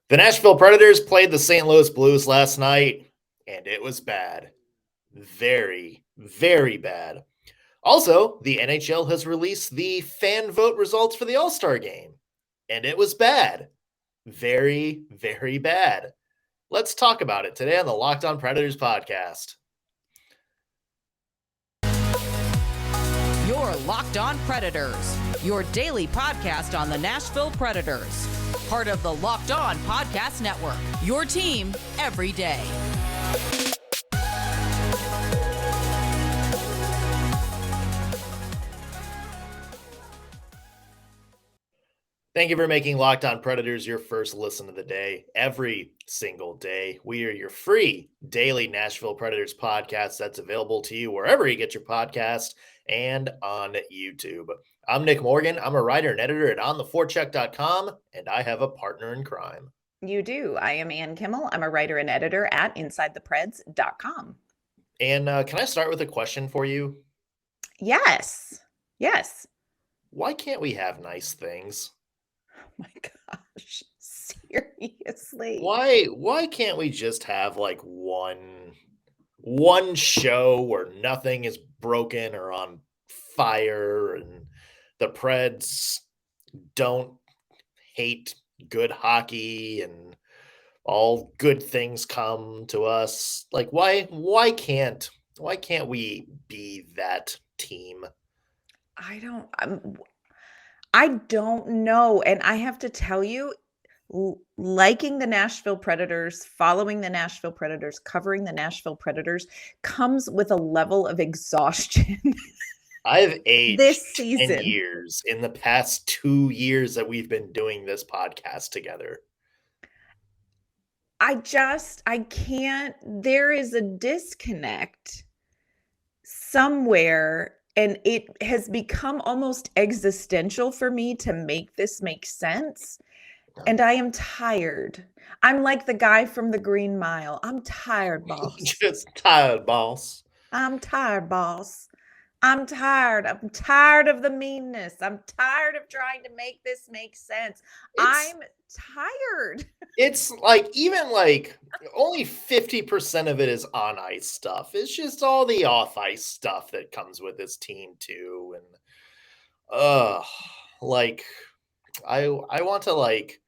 The Nashville Predators played the St. Louis Blues last night, and it was bad. Very, very bad. Also, the NHL has released the fan vote results for the All Star game, and it was bad. Very, very bad. Let's talk about it today on the Locked On Predators podcast. Your Locked On Predators, your daily podcast on the Nashville Predators. Part of the Locked On Podcast Network, your team every day. Thank you for making Locked On Predators your first listen of the day. Every single day, we are your free daily Nashville Predators podcast that's available to you wherever you get your podcast and on YouTube. I'm Nick Morgan. I'm a writer and editor at ontheforecheck.com, and I have a partner in crime. You do. I am Ann Kimmel. I'm a writer and editor at InsideThePreds.com. And can I start with a question for you? Yes. Why can't we have nice things? Oh my gosh. Seriously. Why can't we just have like one show where nothing is broken or on fire and the Preds don't hate good hockey and all good things come to us? Like why can't we be that team? I don't know. And I have to tell you, liking the Nashville Predators, following the Nashville Predators, covering the Nashville Predators comes with a level of exhaustion. I've aged this season 10 years in the past 2 years that we've been doing this podcast together. I can't. There is a disconnect somewhere, and it has become almost existential for me to make this make sense. And I am tired. I'm like the guy from the Green Mile. I'm tired, boss. Just tired, boss. I'm tired, boss. I'm tired. I'm tired of the meanness. I'm tired of trying to make this make sense. I'm tired. It's like even like only 50% of it is on ice stuff. It's just all the off ice stuff that comes with this team too. And like I want to like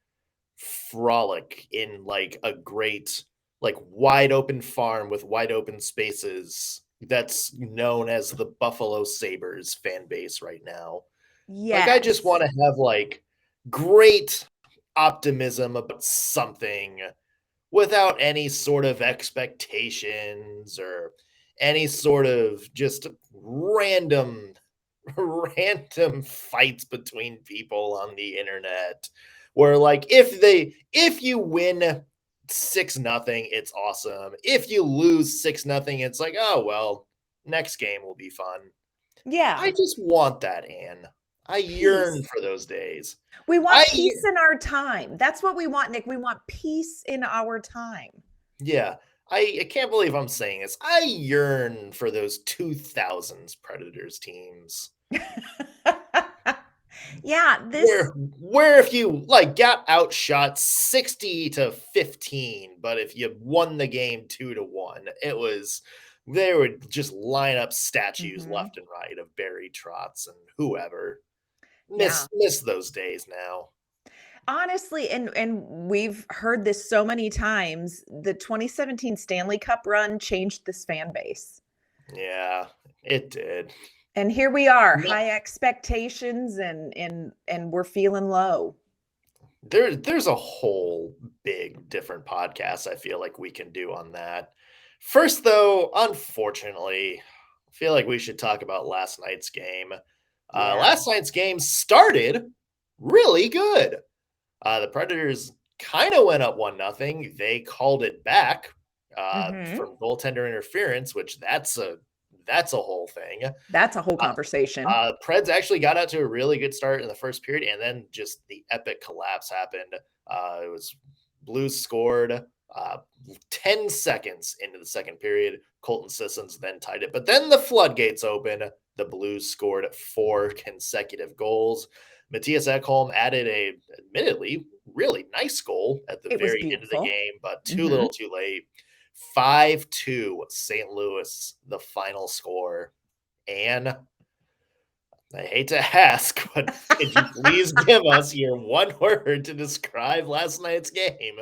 frolic in like a great like wide open farm with wide open spaces that's known as the Buffalo Sabres fan base right now. Yeah. Like I just want to have like great optimism about something without any sort of expectations or any sort of just random fights between people on the internet where like if you win 6-0, it's awesome. If you lose 6-0, it's like, oh well, next game will be fun. Yeah. I just want that, Ann. I yearn for those days. We want peace in our time. That's what we want, Nick. We want peace in our time. Yeah. I can't believe I'm saying this. I yearn for those 2000s Predators teams. Yeah, where if you like got outshot 60-15, but if you won the game 2-1, they would just line up statues left and right of Barry Trotz and whoever. Miss those days now. Honestly, and we've heard this so many times, the 2017 Stanley Cup run changed this fan base. Yeah, it did. And here we are, high expectations, and we're feeling low. There's a whole big different podcast I feel like we can do on that. First, though, unfortunately, I feel like we should talk about last night's game. Last night's game started really good. The Predators kind of went up 1-0. They called it back from goaltender interference, which that's a whole thing. That's a whole conversation. Preds actually got out to a really good start in the first period, and then just the epic collapse happened. It was Blues scored 10 seconds into the second period. Colton Sissons then tied it, but then the floodgates open. The Blues scored 4 consecutive goals. Mattias Ekholm added a admittedly really nice goal at the It was very end of the beautiful. game, but too Mhm. little too late. 5-2 St. Louis, the final score. And I hate to ask, but could you please give us your one word to describe last night's game?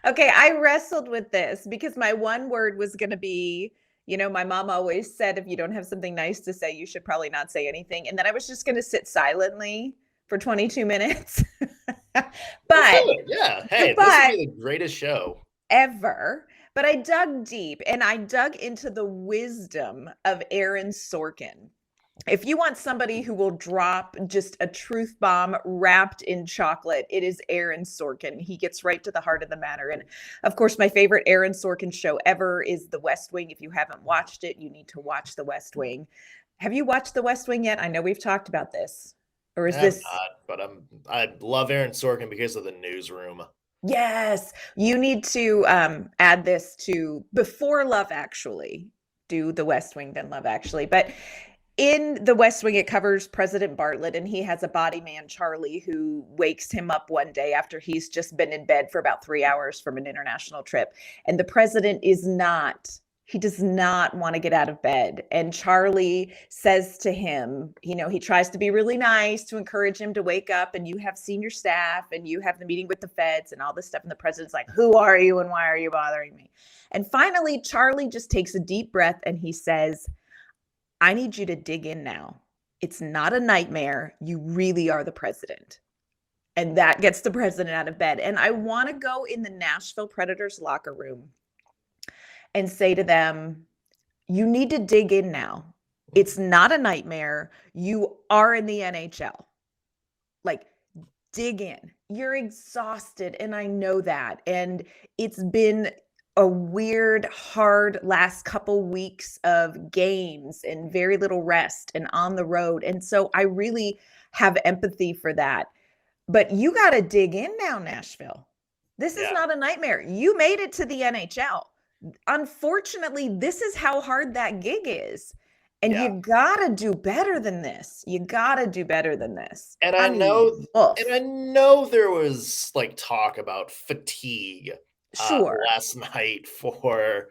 Okay, I wrestled with this because my one word was gonna be, my mom always said, "If you don't have something nice to say, you should probably not say anything," and then I was just gonna sit silently for 22 minutes. Let's do But it. Yeah. Hey, this would but be the greatest show. ever. But I dug deep, and I dug into the wisdom of Aaron Sorkin. If you want somebody who will drop just a truth bomb wrapped in chocolate, it is Aaron Sorkin. He gets right to the heart of the matter. And of course, my favorite Aaron Sorkin show ever is The West Wing. If you haven't watched it, you need to watch The West Wing. Have you watched The West Wing yet? I know we've talked about this. Or I is have this? not, but I love Aaron Sorkin because of the newsroom. Yes, you need to add this to before Love Actually. Do The West Wing, then Love Actually. But in The West Wing, it covers President Bartlett, and he has a body man, Charlie, who wakes him up one day after he's just been in bed for about 3 hours from an international trip. And the president he does not want to get out of bed. And Charlie says to him, he tries to be really nice to encourage him to wake up. And you have senior staff and you have the meeting with the feds and all this stuff. And the president's like, "Who are you and why are you bothering me?" And finally, Charlie just takes a deep breath and he says, "I need you to dig in now. It's not a nightmare. You really are the president." And that gets the president out of bed. And I want to go in the Nashville Predators locker room and say to them, you need to dig in now. It's not a nightmare. You are in the NHL. Like, dig in. You're exhausted, and I know that. And it's been a weird, hard last couple weeks of games and very little rest and on the road. And so I really have empathy for that. But you got to dig in now, Nashville. This is Yeah. not a nightmare. You made it to the NHL. Unfortunately, this is how hard that gig is. And Yeah. you got to do better than this. You got to do better than this. And I I know mean, oof. and I know there was like talk about fatigue Sure. last night for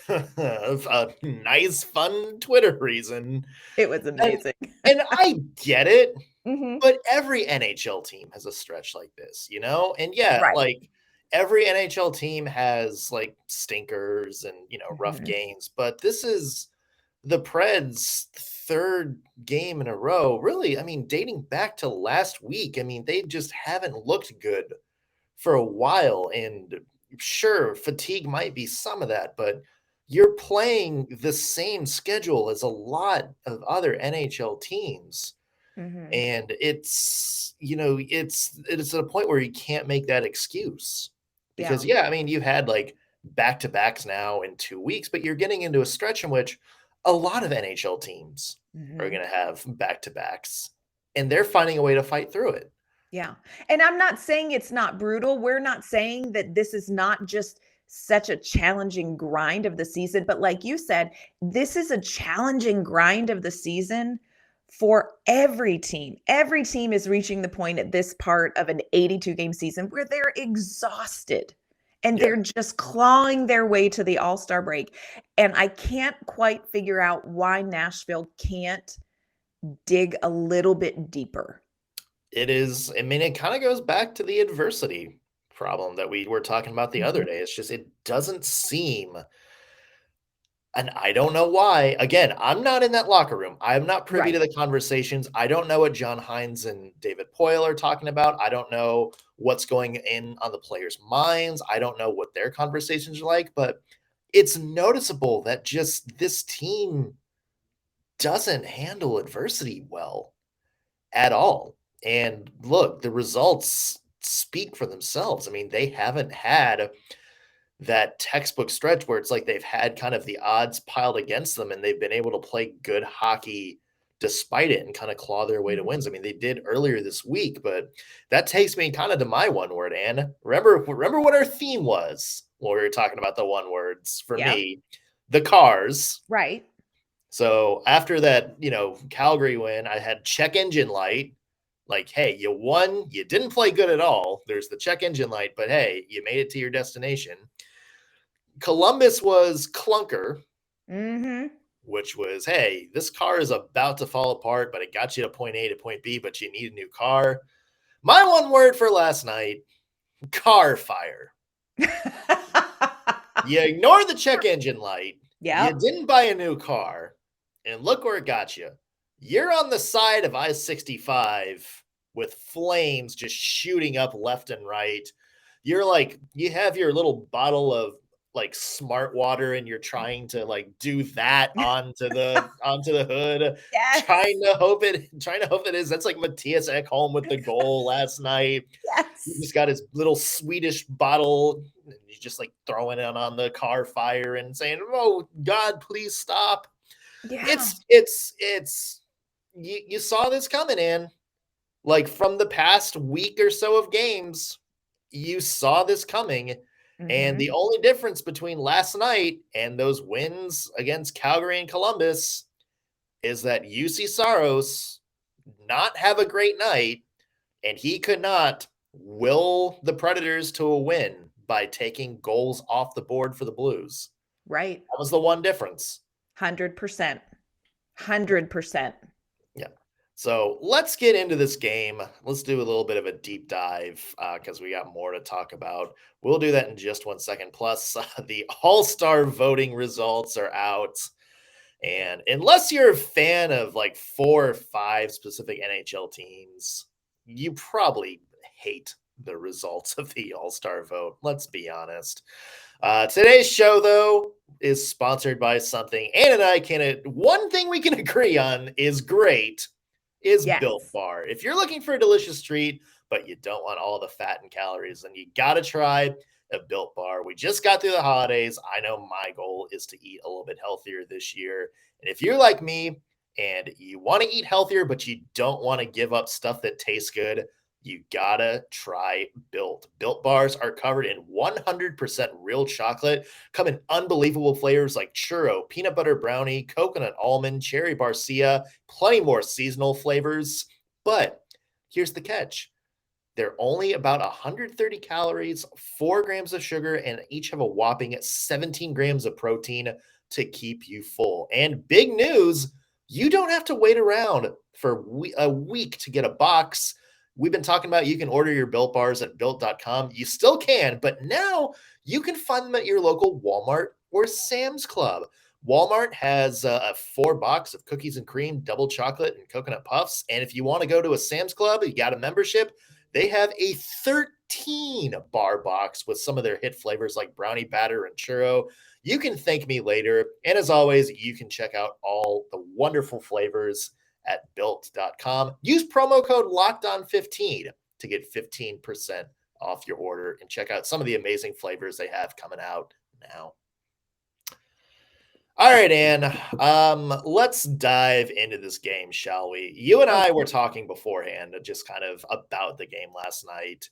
a nice fun Twitter reason. It was And amazing. and I get it, Mhm. but every NHL team has a stretch like this, you know? And yeah, Right. like every NHL team has like stinkers and, rough Mhm. games, but this is the Preds' third game in a row. Really, I mean, dating back to last week, I mean, they just haven't looked good for a while. And sure, fatigue might be some of that, but you're playing the same schedule as a lot of other NHL teams. Mhm. And it's at a point where you can't make that excuse. Yeah. Because yeah, I mean, you've had like back-to-backs now in 2 weeks, but you're getting into a stretch in which a lot of NHL teams are Mhm. gonna have back-to-backs, and they're finding a way to fight through it. Yeah. And I'm not saying it's not brutal. We're not saying that this is not just such a challenging grind of the season, but like you said, this is a challenging grind of the season for every team. Every team is reaching the point at this part of an 82 game season where they're exhausted and Yeah. they're just clawing their way to the All Star break. And I can't quite figure out why Nashville can't dig a little bit deeper. It is, I mean, it kinda goes back to the adversity problem that we were talking about the other Mhm. day. It's just it doesn't seem. And I don't know why. Again, I'm not in that locker room. I'm not privy to Right. the conversations. I don't know what John Hines and David Poyle are talking about. I don't know what's going in on the players' minds. I don't know what their conversations are like, but it's noticeable that just this team doesn't handle adversity well at all. And look, the results speak for themselves. I mean, they haven't had that textbook stretch where it's like they've had kind of the odds piled against them and they've been able to play good hockey despite it and kind of claw their way to Mhm. wins. I mean, they did earlier this week, but that takes me kind of to my one word, Anne. Remember what our theme was when we were talking about the one words for Yep. me, the cars. Right. So after that, Calgary win, I had check engine light. Like, hey, you won. You didn't play good at all. There's the check engine light, but hey, you made it to your destination. Columbus was clunker, which was, hey, this car is about to fall apart, but it got you to point A to point B, but you need a new car. My one word for last night, car fire. You ignore the check engine light. Yeah. You didn't buy a new car. And look where it got you. You're on the side of I-65 with flames just shooting up left and right. You're like, you have your little bottle of like smart water and you're trying to like do that onto the hood. Yes. Trying to hope it is. That's like Mattias Ekholm with the goal last night. Yes. He just got his little Swedish bottle. And he's just like throwing it on the car fire and saying, "Oh God, please stop." Yeah. It's you saw this coming in. Like from the past week or so of games, you saw this coming. And the only difference between last night and those wins against Calgary and Columbus is that Juuse Saros not have a great night, and he could not will the Predators to a win by taking goals off the board for the Blues. Right. That was the one difference. 100%. 100%. Yeah. So let's get into this game. Let's do a little bit of a deep dive because we got more to talk about. We'll do that in just 1 second. Plus, the All Star voting results are out. And unless you're a fan of like 4 or 5 specific NHL teams, you probably hate the results of the All Star vote. Let's be honest. Today's show, though, is sponsored by something Ann and I one thing we can agree on is great. Is Built Bar. If you're looking for a delicious treat, but you don't want all the fat and calories, then you got to try a Built Bar. We just got through the holidays. I know my goal is to eat a little bit healthier this year. And if you're like me and you want to eat healthier, but you don't want to give up stuff that tastes good, you got to try Built. Built Bars are covered in 100% real chocolate, come in unbelievable flavors like churro, peanut butter brownie, coconut almond, cherry barcia, plenty more seasonal flavors. But here's the catch. They're only about 130 calories, 4 grams of sugar, and each have a whopping 17 grams of protein to keep you full. And big news, you don't have to wait around for a week to get a box. We've been talking about you can order your Built Bars at Built.com. You still can, but now you can find them at your local Walmart or Sam's Club. Walmart has a 4-box of cookies and cream, double chocolate, and coconut puffs. And if you want to go to a Sam's Club, you got a membership, they have a 13-bar box with some of their hit flavors like brownie batter and churro. You can thank me later. And as always, you can check out all the wonderful flavors at Built.com. Use promo code LOCKEDON15 to get 15% off your order and check out some of the amazing flavors they have coming out now. All right, Ann, let's dive into this game, shall we? You and I were talking beforehand just kind of about the game last night,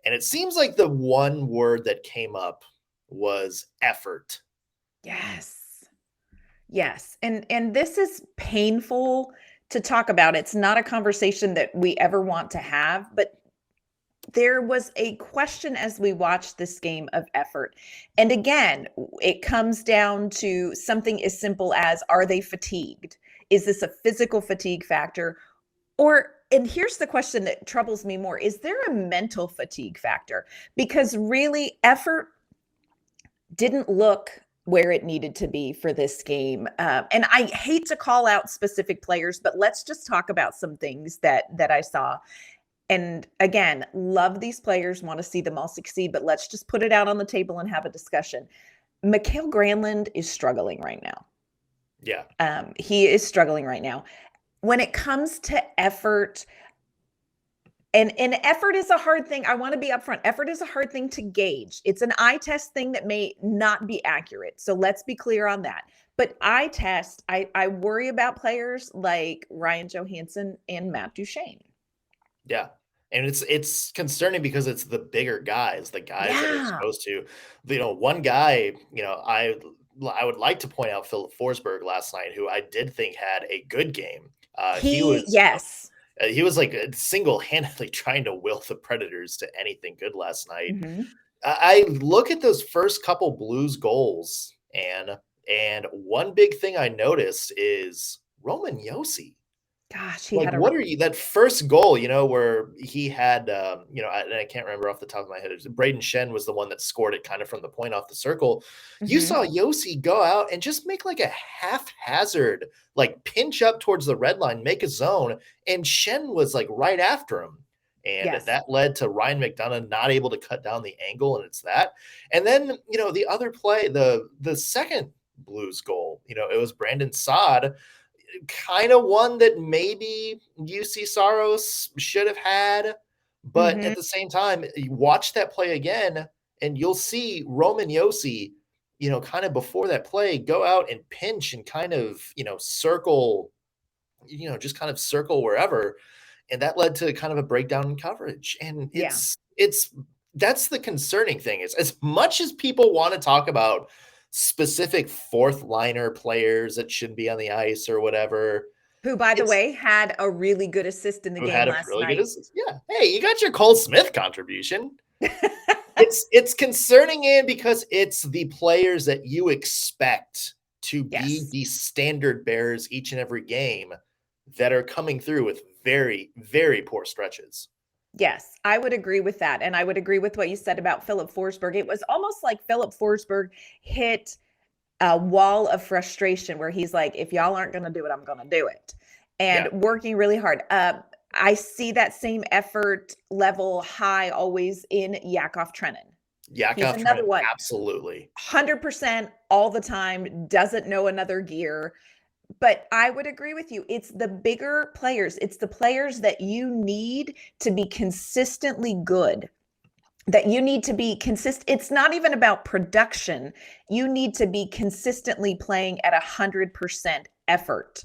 and it seems like the one word that came up was effort. Yes. Yes. And this is painful to talk about. It's not a conversation that we ever want to have, but there was a question as we watched this game of effort. And again, it comes down to something as simple as, are they fatigued? Is this a physical fatigue factor? And here's the question that troubles me more. Is there a mental fatigue factor? Because really, effort didn't look where it needed to be for this game. And I hate to call out specific players, but let's just talk about some things that I saw. And again, love these players, want to see them all succeed, but let's just put it out on the table and have a discussion. Mikael Granlund is struggling right now. Yeah. He is struggling right now. When it comes to effort, and effort is a hard thing. I want to be upfront. Effort is a hard thing to gauge. It's an eye test thing that may not be accurate. So let's be clear on that. But eye test, I worry about players like Ryan Johansson and Matt Duchene. Yeah. And it's concerning because it's the bigger guys, the guys that are exposed to, one guy, I would like to point out Philip Forsberg last night, who I did think had a good game. He was like single-handedly trying to will the Predators to anything good last night. Mhm. I look at those first couple Blues goals, and one big thing I noticed is Roman Josi. Gosh, he Like, had a what are you that first goal, where he had, and I can't remember off the top of my head. Brayden Schenn was the one that scored it kind of from the point off the circle. You Mhm. saw Josi go out and just make like a haphazard, like pinch up towards the red line, make a zone, and Schenn was like right after him. And Yes. that led to Ryan McDonagh not able to cut down the angle, and it's that. And then, the other play, the second Blues goal, it was Brandon Saad, kind of one that maybe Juuse Saros should have had. But Mhm. at the same time, you watch that play again, and you'll see Roman Josi, kind of before that play, go out and pinch and kind of, circle, just kind of circle wherever. And that led to kind of a breakdown in coverage. And Yeah. that's the concerning thing, is as much as people want to talk about specific fourth liner players that should be on the ice or whatever, Who, by the it's way, had a really good assist in the who game had a last really good night. assist. Yeah. Hey, you got your Cole Smith contribution. It's concerning because it's the players that you expect to be Yes. the standard bearers each and every game that are coming through with very, very poor stretches. Yes, I would agree with that, and I would agree with what you said about Philip Forsberg. It was almost like Philip Forsberg hit a wall of frustration where he's like, "If y'all aren't gonna do it, I'm gonna do it," and Yeah. working really hard. I see that same effort level high always in Yakov Trenin. He's Yakov another Trenin, one, absolutely. 100% all the time, doesn't know another gear. But I would agree with you. It's the bigger players. It's the players that you need to be consistently good, that you need to be consistent. It's not even about production. You need to be consistently playing at 100% effort.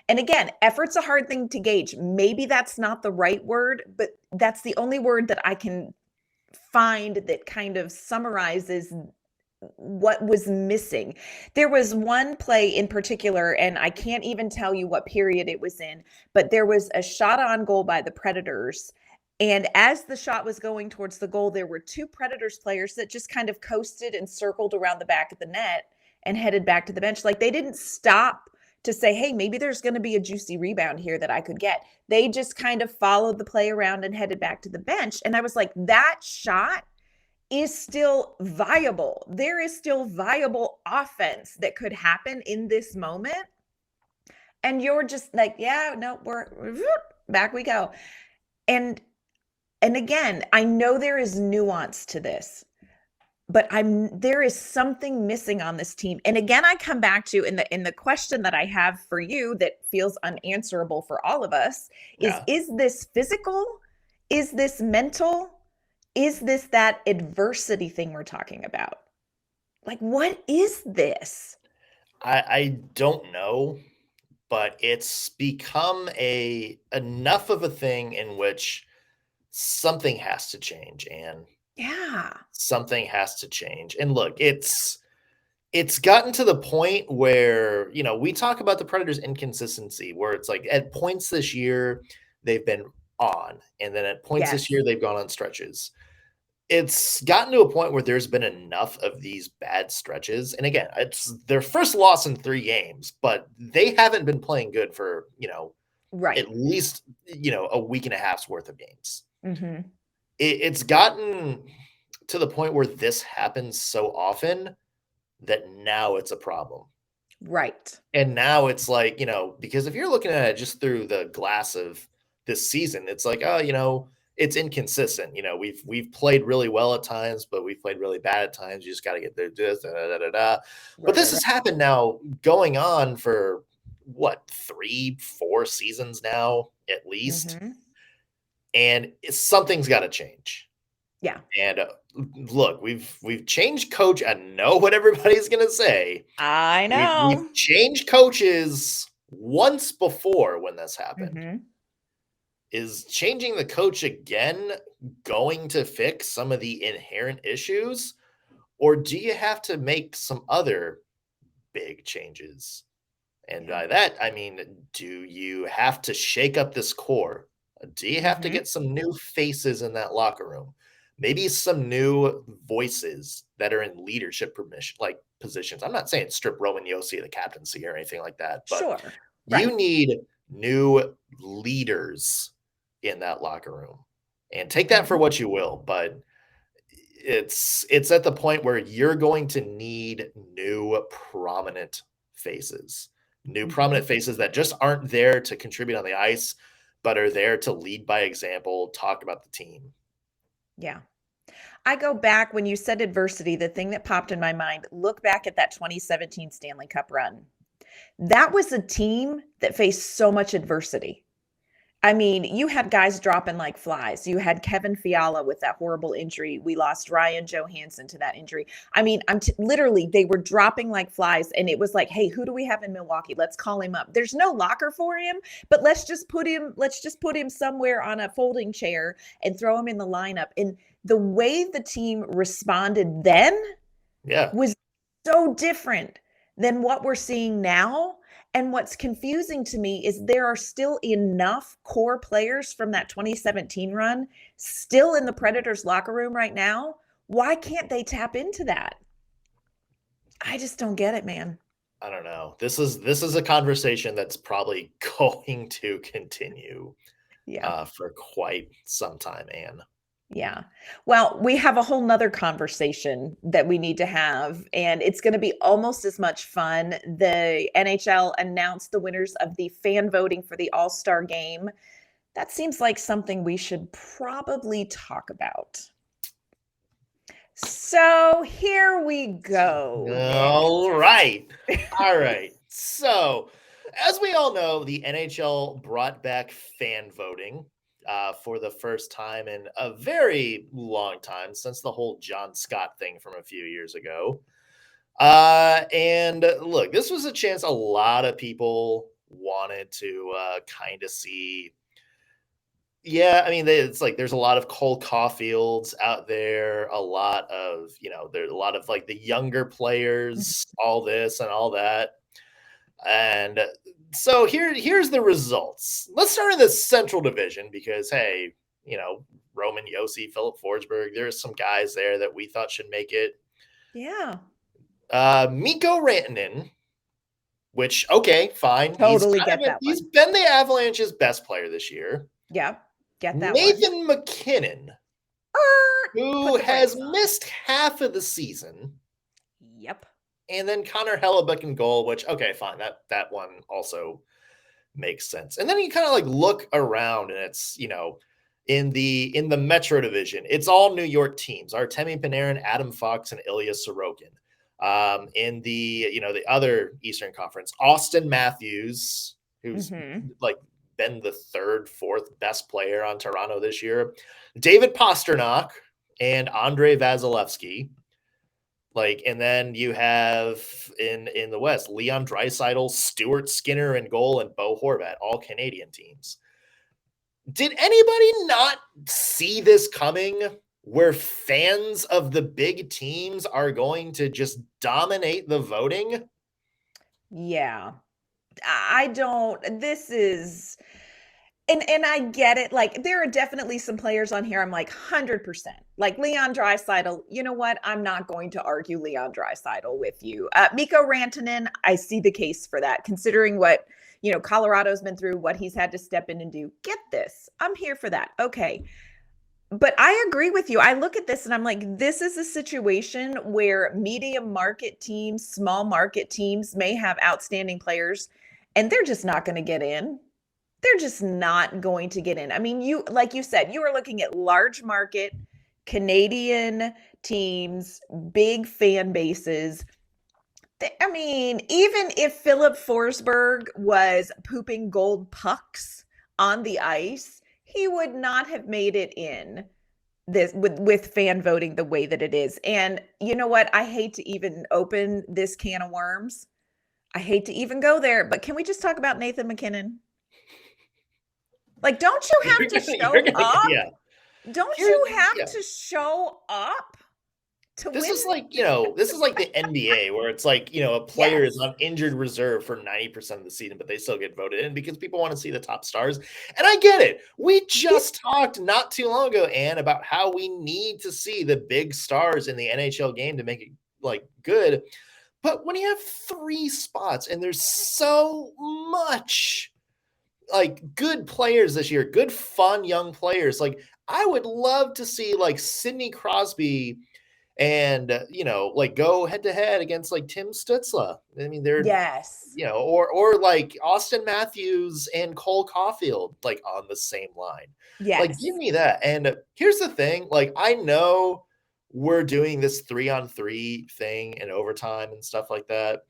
And again, effort's a hard thing to gauge. Maybe that's not the right word, but that's the only word that I can find that kind of summarizes what was missing. There was one play in particular, and I can't even tell you what period it was in, but there was a shot on goal by the Predators. And as the shot was going towards the goal, there were two Predators players that just kind of coasted and circled around the back of the net and headed back to the bench. Like, they didn't stop to say, hey, maybe there's going to be a juicy rebound here that I could get. They just kind of followed the play around and headed back to the bench. And I was like, that shot is still viable. There is still viable offense that could happen in this moment. And you're just like, yeah, no, we're back we go. And again, I know there is nuance to this, but there is something missing on this team. And again, I come back to in the question that I have for you that feels unanswerable for all of us Yeah. is this physical? Is this mental? Is this that adversity thing we're talking about? Like, what is this? I don't know, but it's become enough of a thing in which something has to change, and Yeah. something has to change. And look, it's gotten to the point where, we talk about the Predators' inconsistency, where it's like at points this year they've been on, and then at points this Yes. year they've gone on stretches. It's gotten to a point where there's been enough of these bad stretches. And again, it's their first loss in 3 games, but they haven't been playing good for, Right. at least, a week and a half's worth of games. Mm-hmm. It's gotten to the point where this happens so often that now it's a problem. Right. And now it's like, because if you're looking at it just through the glass of this season, it's like, oh, it's inconsistent. We've played really well at times, but we've played really bad at times. You just got to get there. But this Right. has happened now going on for what, 3-4 seasons now, at least. Mm-hmm. And something's got to change. Yeah. And look, we've changed coach. I know what everybody's gonna say. I know. We've changed coaches once before when this happened. Mm-hmm. Is changing the coach again going to fix some of the inherent issues, or do you have to make some other big changes? And by that, I mean, do you have to shake up this core? Do you have to Mhm. get some new faces in that locker room? Maybe some new voices that are in leadership positions. I'm not saying strip Roman Yossi of the captaincy or anything like that, but Sure. you Right. need new leaders in that locker room. And take that for Mhm. what you will, but it's at the point where you're going to need new prominent faces. New Mhm. prominent faces that just aren't there to contribute on the ice, but are there to lead by example, talk about the team. Yeah. I go back when you said adversity, the thing that popped in my mind, look back at that 2017 Stanley Cup run. That was a team that faced so much adversity. I mean, you had guys dropping like flies. You had Kevin Fiala with that horrible injury. We lost Ryan Johansson to that injury. I mean, literally, they were dropping like flies, and it was like, hey, who do we have in Milwaukee? Let's call him up. There's no locker for him, but let's just put him somewhere on a folding chair and throw him in the lineup. And the way the team responded then Yeah. was so different than what we're seeing now. And what's confusing to me is there are still enough core players from that 2017 run still in the Predators locker room right now. Why can't they tap into that? I just don't get it, man. I don't know. This is a conversation that's probably going to continue Yeah. for quite some time, Anne. Yeah. Well, we have a whole nother conversation that we need to have, and it's going to be almost as much fun. The NHL announced the winners of the fan voting for the All Star game. That seems like something we should probably talk about. So here we go, Nick. All right. All right. So, as we all know, the NHL brought back fan voting for the first time in a very long time, since the whole John Scott thing from a few years ago. And look, this was a chance a lot of people wanted to kind of see. Yeah, I mean, it's like there's a lot of Cole Caulfields out there, a lot of, there's a lot of like the younger players, all this and all that. And so here's the results. Let's start in the Central Division because hey, Roman Yossi, Philip Forsberg, there's some guys there that we thought should make it. Yeah. Mikko Rantanen, which okay, fine. Totally get that He's one. been the Avalanche's best player this year. Yep. Get that one. Nathan McKinnon, who Put the has brakes on. missed half of the season. Yep. And then Connor Hellebuck in goal, which okay, fine. That one also makes sense. And then you kind of like look around and it's, in the Metro division, it's all New York teams. Artemi Panarin, Adam Fox, and Ilya Sorokin. In the other Eastern Conference, Austin Matthews, who's like been the third, fourth best player on Toronto this year, David Pastrnak, and Andrei Vasilevsky. And then you have in the West, Leon Draisaitl, Stuart Skinner in goal, and Bo Horvat, all Canadian teams. Did anybody not see this coming? Where fans of the big teams are going to just dominate the voting? Yeah. I don't. This is. And I get it. Like, there are definitely some players on here I'm like 100%. Like Leon Draisaitl, you know what? I'm not going to argue Leon Draisaitl with you. Mikko Rantanen, I see the case for that, considering what, Colorado's been through, what he's had to step in and do. Get this. I'm here for that. Okay. But I agree with you. I look at this and I'm like, this is a situation where medium market teams, small market teams may have outstanding players, and they're just not going to get in. They're just not going to get in. I mean, like you said, you are looking at large market Canadian teams, big fan bases. I mean, even if Philip Forsberg was pooping gold pucks on the ice, he would not have made it in this with fan voting the way that it is. And you know what? I hate to even open this can of worms. I hate to even go there, but can we just talk about Nathan McKinnon? Like, don't you have to show up? Yeah. Don't you have to show up? to This win. is like, this is like the NBA where it's like, a player is Yes. on injured reserve for 90% of the season, but they still get voted in because people want to see the top stars. And I get it. We just talked not too long ago, Ann, about how we need to see the big stars in the NHL game to make it like good. But when you have 3 spots and there's so much like good players this year, good fun young players, like I would love to see like Sidney Crosby and like go head to head against like Tim Stützle. I mean, they're Yes. or like Austin Matthews and Cole Caulfield like on the same line. Like, give Yes. me that. And here's the thing: like, I know we're doing this 3-on-3 thing in overtime and stuff like that.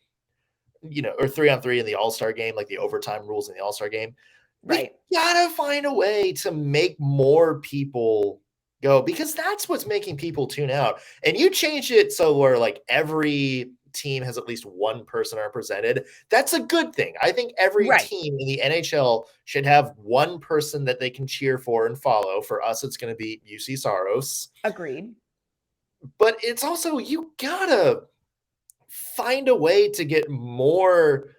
Or 3-on-3 in the All Star game, like the overtime rules in the All Star game. Right. We gotta find a way to make more people go because that's what's making people tune out. And you change it so where like every team has at least one person represented. That's a good thing. I think every Right. team in the NHL should have one person that they can cheer for and follow. For us, it's going to be Juuse Saros. Agreed. But it's also, you gotta find a way to get more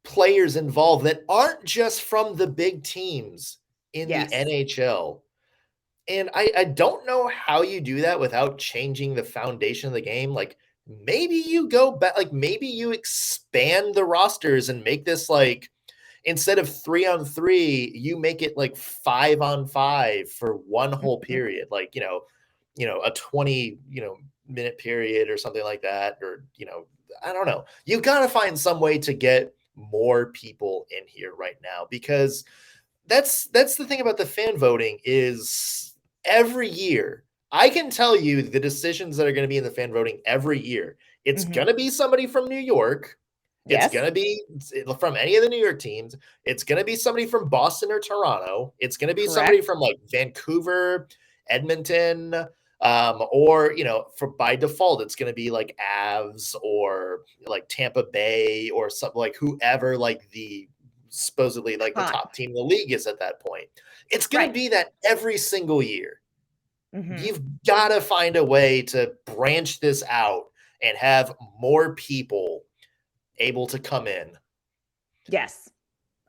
players involved that aren't just from the big teams in Yes. the NHL. And I don't know how you do that without changing the foundation of the game. Like maybe you go back, like maybe you expand the rosters and make this like instead of 3-on-3, you make it like 5-on-5 for one whole period. Like, a 20, minute period or something like that. Or, I don't know. You got to find some way to get more people in here right now because that's the thing about the fan voting is every year I can tell you the decisions that are going to be in the fan voting every year. It's going to be somebody from New York. Yes. It's going to be from any of the New York teams. It's going to be somebody from Boston or Toronto. It's going to be somebody from like Vancouver, Edmonton, or by default it's going to be like Avs or like Tampa Bay or something, like whoever like the supposedly like the top team in the league is at that point. It's going to be that every single year. You've got to find a way to branch this out and have more people able to come in. Yes,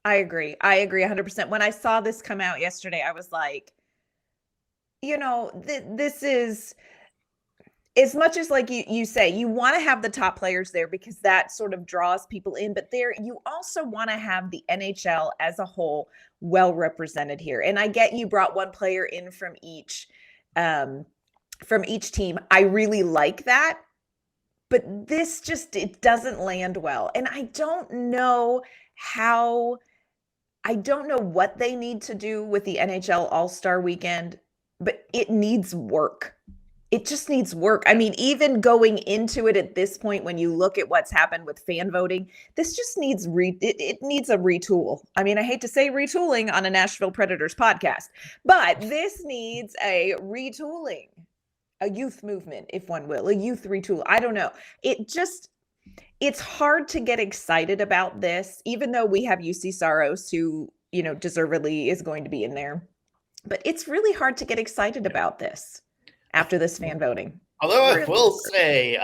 I agree. I agree 100%. When I saw this come out yesterday, I was like, this is as much as like you say, you want to have the top players there because that sort of draws people in, but you also want to have the NHL as a whole well represented here. And I get you brought one player in from each team. I really like that. But this it doesn't land well. And I don't know what they need to do with the NHL All Star weekend, but it needs work. It just needs work. I mean, even going into it at this point, when you look at what's happened with fan voting, this just needs it needs a retool. I mean, I hate to say retooling on a Nashville Predators podcast, but this needs a retooling, a youth movement, if one will, a youth retool. I don't know. It's hard to get excited about this, even though we have Juuse Saros, who, deservedly is going to be in there. But it's really hard to get excited about this after this fan voting. Although I will say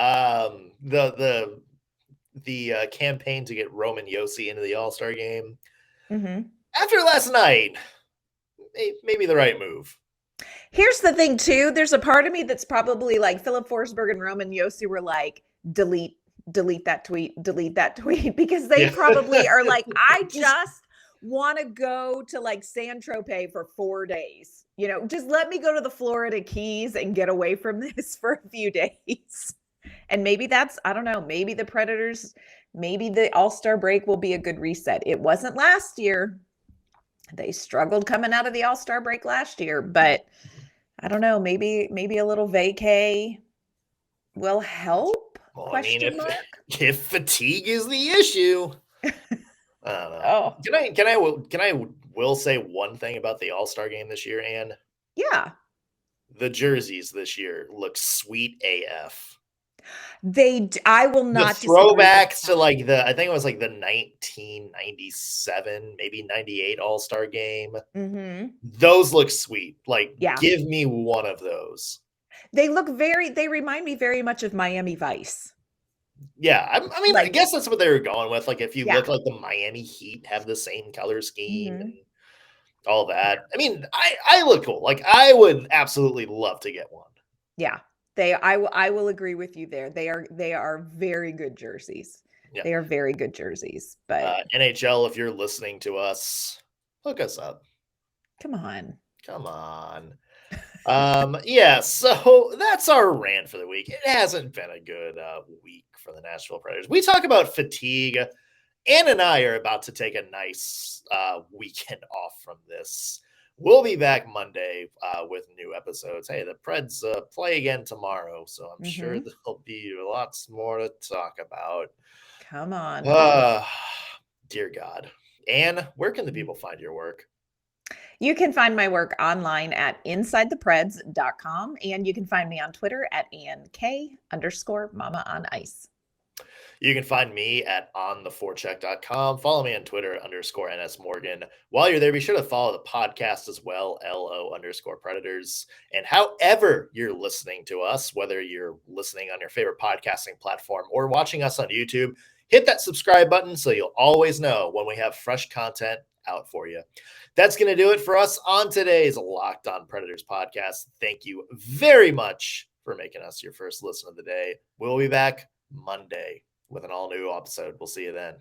the campaign to get Roman Josi into the All Star game after last night, maybe the right move. Here's the thing, too. There's a part of me that's probably like Philip Forsberg and Roman Josi were like, delete that tweet, because they probably are like, I just want to go to like San Tropez for 4 days. Just let me go to the Florida Keys and get away from this for a few days. And maybe I don't know, maybe the Predators, maybe the All Star break will be a good reset. It wasn't last year. They struggled coming out of the All Star break last year, but I don't know, maybe a little vacay will help? Well, if fatigue is the issue. I don't know. Can I will say one thing about the All Star game this year, Ann? Yeah. The jerseys this year look sweet AF. I will not. The throwbacks to like I think it was like the 1997, maybe 98 All Star game. Those look sweet. Like, give me one of those. They remind me very much of Miami Vice. Yeah, I mean, I Like, guess that's what they were going with. Like, if you yeah. look like the Miami Heat have the same color scheme Mhm. and all that. I mean, I look cool. Like, I would absolutely love to get one. Yeah. I will agree with you there. They are very good jerseys. Yeah. They are very good jerseys, but NHL, if you're listening to us, hook us up. come on. Come on. Yeah, so that's our rant for the week. It hasn't been a good week for the Nashville Predators. We talk about fatigue. Ann and I are about to take a nice weekend off from this. We'll be back Monday with new episodes. Hey, the Preds play again tomorrow, so I'm sure there'll be lots more to talk about. Come on. Dear God. Ann, where can the people find your work? You can find my work online at insidethepreds.com, and you can find me on Twitter at ANK_Mama on Ice. You can find me at ontheforecheck.com. Follow me on Twitter _NSMorgan. While you're there, be sure to follow the podcast as well, LO_Predators. And however you're listening to us, whether you're listening on your favorite podcasting platform or watching us on YouTube, hit that subscribe button so you'll always know when we have fresh content out for you. That's going to do it for us on today's Locked On Predators podcast. Thank you very much for making us your first listen of the day. We'll be back Monday with an all-new episode. We'll see you then.